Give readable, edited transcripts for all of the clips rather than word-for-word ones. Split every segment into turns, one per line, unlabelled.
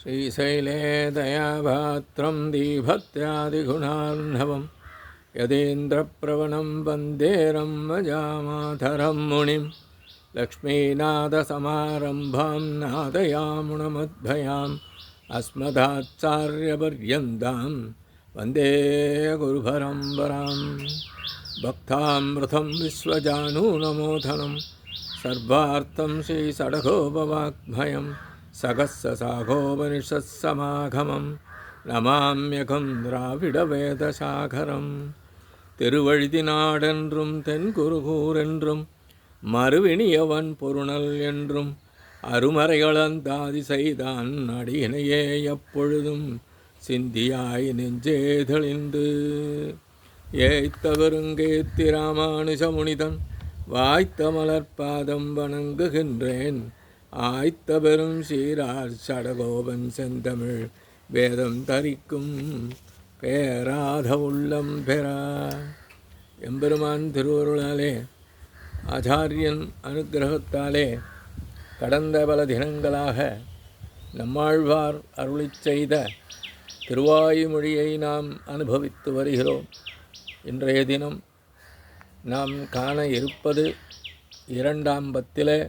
श्रीशैले दयाभात्रं दीभक्त्यादिगुणार्णवं यदेन्द्रप्रवणं वन्दे रम्मजामातरं मुनिं लक्ष्मीनाथसमारम्भां नादयामुनमद्भयाम् अस्मदाचार्यपर्यन्तां वन्दे गुरुपरम्परां भक्तामृतं विश्वजानूनमोधनं सर्वार्थं श्रीषडगोपवाङ्मयं சகஸ்ஸசாகோபனிஷத்சமாகமம் நமாம்யகம் திராவிடவேதசாகரம். திருவழுதி நாடென்றும் தென்குருகூரென்றும் மறுவினியவன் பொருணல் என்றும் அருமறைகளந்தாதி செய்தான் அடியினையே எப்பொழுதும் சிந்தியாய் நெஞ்சே தெளிந்து ஏய்த்தவருங்கேத்தி ராமானுஜமுனிதன் வாய்த்த மலர்பாதம் வணங்குகின்றேன். ஆய்த்த பெரும் சீரார் சடகோபன் செந்தமிழ் வேதம் தரிக்கும் பேராத உள்ளம் பெறா. எம்பெருமான் திருவருளாலே ஆச்சாரியன் அனுக்கிரகத்தாலே கடந்த பல தினங்களாக நம்மாழ்வார் அருளிச் செய்த திருவாய்மொழியை நாம் அனுபவித்து வருகிறோம். இன்றைய தினம் நாம் காண இருப்பது இரண்டாம் பத்திலே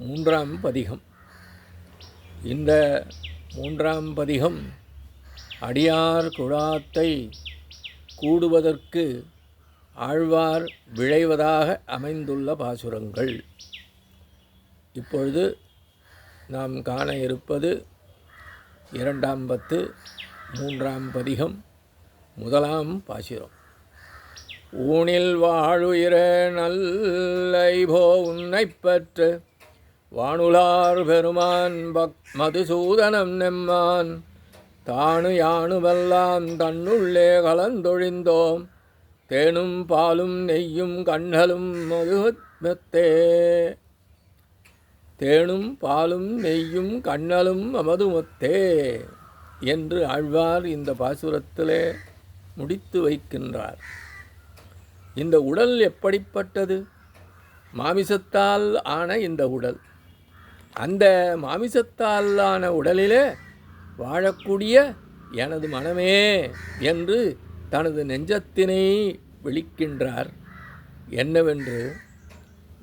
மூன்றாம் பதிகம். இந்த மூன்றாம் பதிகம் அடியார் குழாத்தை கூடுவதற்கு ஆழ்வார் விழைவதாக அமைந்துள்ள பாசுரங்கள். இப்பொழுது நாம் காண இருப்பது இரண்டாம் பத்து மூன்றாம் பதிகம் முதலாம் பாசுரம். ஊனில் வாழுயிர நல்லைபோ உன்னை பெற்று வானுலார் பெருமான் மதுசூதனம் நெம்மான் தானு யானுமெல்லாம் தன்னுள்ளே கலந்தொழிந்தோம் தேனும் பாலும் நெய்யும் கண்ணலும் மதுமெத்தே. தேனும் பாலும் நெய்யும் கண்ணலும் அமதுமொத்தே என்று ஆழ்வார் இந்த பாசுரத்திலே முடித்து வைக்கின்றார். இந்த உடல் எப்படிப்பட்டது? மாமிசத்தால் ஆன இந்த உடல். அந்த மாமிசத்தால் ஆன உடலிலே வாழக்கூடிய எனது மனமே என்று தனது நெஞ்சத்தினை விழிக்கின்றார். என்னவென்று,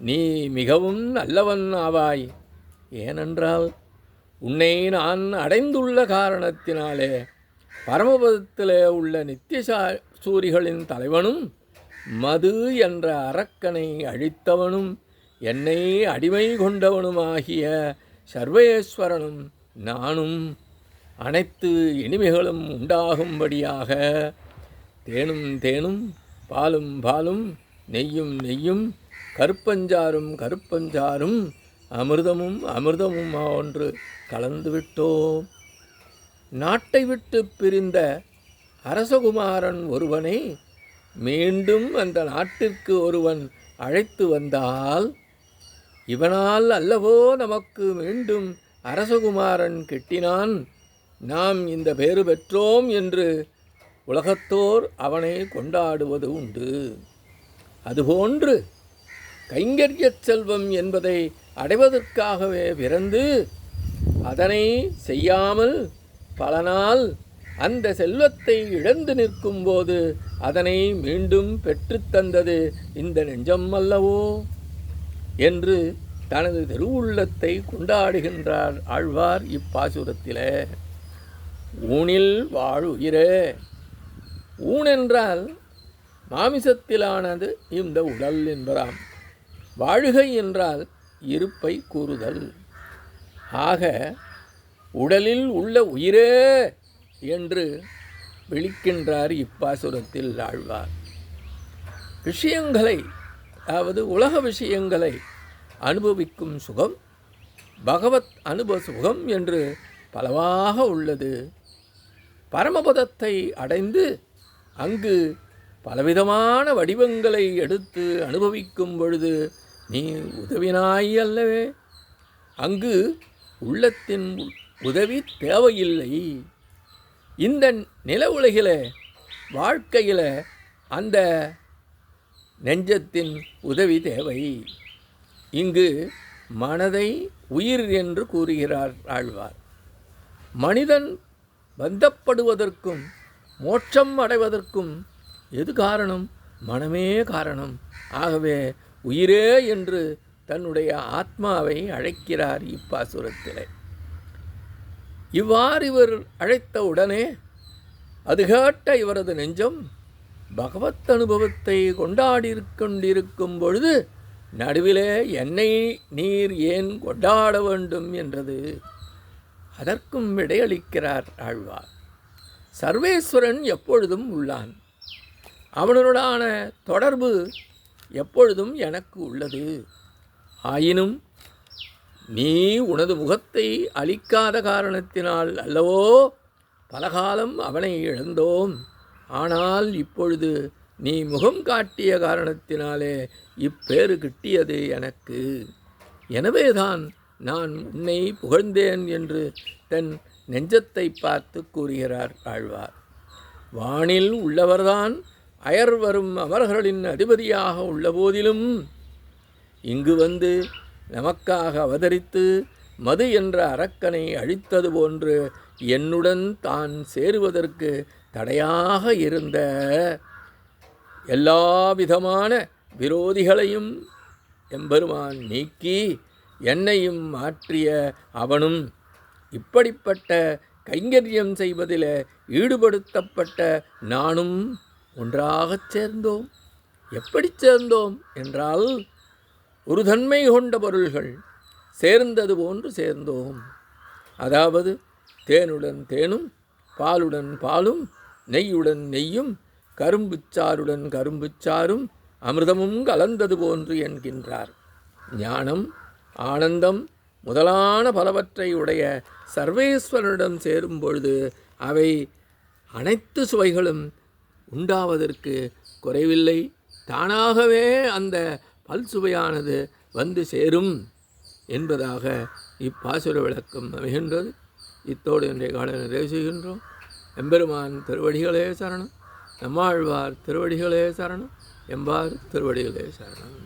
நீ மிகவும் நல்லவன் ஆவாய். ஏனென்றால் உன்னை நான் அடைந்துள்ள காரணத்தினாலே பரமபதத்திலே உள்ள நித்திய சூரிகளின் தலைவனும் மது என்ற அரக்கனை அழித்தவனும் என்னை அடிமை கொண்டவனுமாகிய சர்வேஸ்வரனும் நானும் அனைத்து இனிமைகளும் உண்டாகும்படியாக தேனும் தேனும் பாலும் பாலும் நெய்யும் நெய்யும் கருப்பஞ்சாரும் கருப்பஞ்சாரும் அமிர்தமும் அமிர்தமும் ஒன்று கலந்துவிட்டோம். நாட்டை விட்டு பிரிந்த அரசகுமாரன் ஒருவனை மீண்டும் அந்த நாட்டிற்கு ஒருவன் அழைத்து வந்தால் இவனால் அல்லவோ நமக்கு மீண்டும் அரசகுமாரன் கிட்டினான், நாம் இந்த பேறு பெற்றோம் என்று உலகத்தோர் அவனை கொண்டாடுவது உண்டு. அதுபோன்று கைங்கரியச் செல்வம் என்பதை அடைவதற்காகவே பிறந்து அதனை செய்யாமல் பல நாள் அந்த செல்வத்தை இழந்து நிற்கும்போது அதனை மீண்டும் பெற்றுத்தந்தது இந்த நெஞ்சம் அல்லவோ என்று தனது திருவுள்ளத்தை கொண்டாடுகின்றார் ஆழ்வார் இப்பாசுரத்திலே. ஊனில் வாழுயிரே. ஊன் என்றால் மாமிசத்திலானது இந்த உடல் என்பதாம். வாழுகை என்றால் இருப்பை கூறுதல். ஆக உடலில் உள்ள உயிரே என்று விழிக்கின்றார் இப்பாசுரத்தில் ஆழ்வார். விஷயங்களை, அதாவது உலக விஷயங்களை அனுபவிக்கும் சுகம் பகவத் அனுபவ சுகம் என்று பலவாக உள்ளது. பரமபதத்தை அடைந்து அங்கு பலவிதமான வடிவங்களை எடுத்து அனுபவிக்கும் பொழுது நீ உதவினாய் அல்லவே. அங்கு உள்ளத்தின் உதவி தேவையில்லை. இந்த நில உலகில் வாழ்க்கையில் அந்த நெஞ்சத்தின் உதவி தேவை. இங்கு மனதை உயிர் என்று கூறுகிறார் ஆழ்வார். மனிதன் பந்தப்படுவதற்கும் மோட்சம் அடைவதற்கும் எது காரணம்? மனமே காரணம். ஆகவே உயிரே என்று தன்னுடைய ஆத்மாவை அழைக்கிறார் இப்பாசுரத்திலே. இவ்வாறு இவர் அழைத்த உடனே அது கேட்ட இவரது நெஞ்சம் பகவத் அனுபவத்தை கொண்டாடிக்கொண்டிருக்கும் பொழுது நடுவிலே என்னை நீர் ஏன் கொண்டாட வேண்டும் என்றது. அதற்கும் விடையளிக்கிறார் ஆழ்வார். சர்வேஸ்வரன் எப்பொழுதும் உள்ளான். அவனுடனான தொடர்பு எப்பொழுதும் எனக்கு உள்ளது. ஆயினும் நீ உனது முகத்தை அளிக்காத காரணத்தினால் அல்லவோ பலகாலம் அவனை இழந்தோம். ஆனால் இப்பொழுது நீ முகம் காட்டிய காரணத்தினாலே இப்பேறு கிட்டியது எனக்கு. எனவேதான் நான் உன்னை புகழ்ந்தேன் என்று தன் நெஞ்சத்தை பார்த்து கூறுகிறார் ஆழ்வார். வானில் உள்ளவர்தான் அயர் வரும் அமர்களின் அதிபதியாக உள்ள போதிலும் இங்கு வந்து நமக்காக அவதரித்து மது என்ற அரக்கனை அழித்தது போன்று என்னுடன் தான் சேருவதற்கு தடையாக இருந்த எல்லா விதமான விரோதிகளையும் எம்பெருமான் நீக்கி என்னையும் மாற்றிய அவனும் இப்படிப்பட்ட கைங்கரியம் செய்வதில் ஈடுபடுத்தப்பட்ட நானும் ஒன்றாகச் சேர்ந்தோம். எப்படி சேர்ந்தோம் என்றால் ஒரு தன்மை கொண்ட பொருள்கள் சேர்ந்தது போன்று சேர்ந்தோம். அதாவது தேனுடன் தேனும், பாலுடன் பாலும், நெய்யுடன் நெய்யும், கரும்புச்சாருடன் கரும்புச்சாரும், அமிர்தமும் கலந்தது போன்று என்கின்றார். ஞானம், ஆனந்தம் முதலான பலவற்றை உடைய சர்வேஸ்வரனிடம் சேரும் பொழுது அவை அனைத்து சுவைகளும் உண்டாவதற்கு குறைவில்லை. தானாகவே அந்த பல்சுவையானது வந்து சேரும் என்பதாக இப்பாசுர விளக்கம் அமைகின்றது. இத்தோடு இன்றைய கால நிறைவு செய்கின்றோம். எம்பெருமான் திருவடிகளே சரணம். நம்மாழ்வார் திருவடிகளே சரணம். எம்பார் திருவடிகளே சரணம்.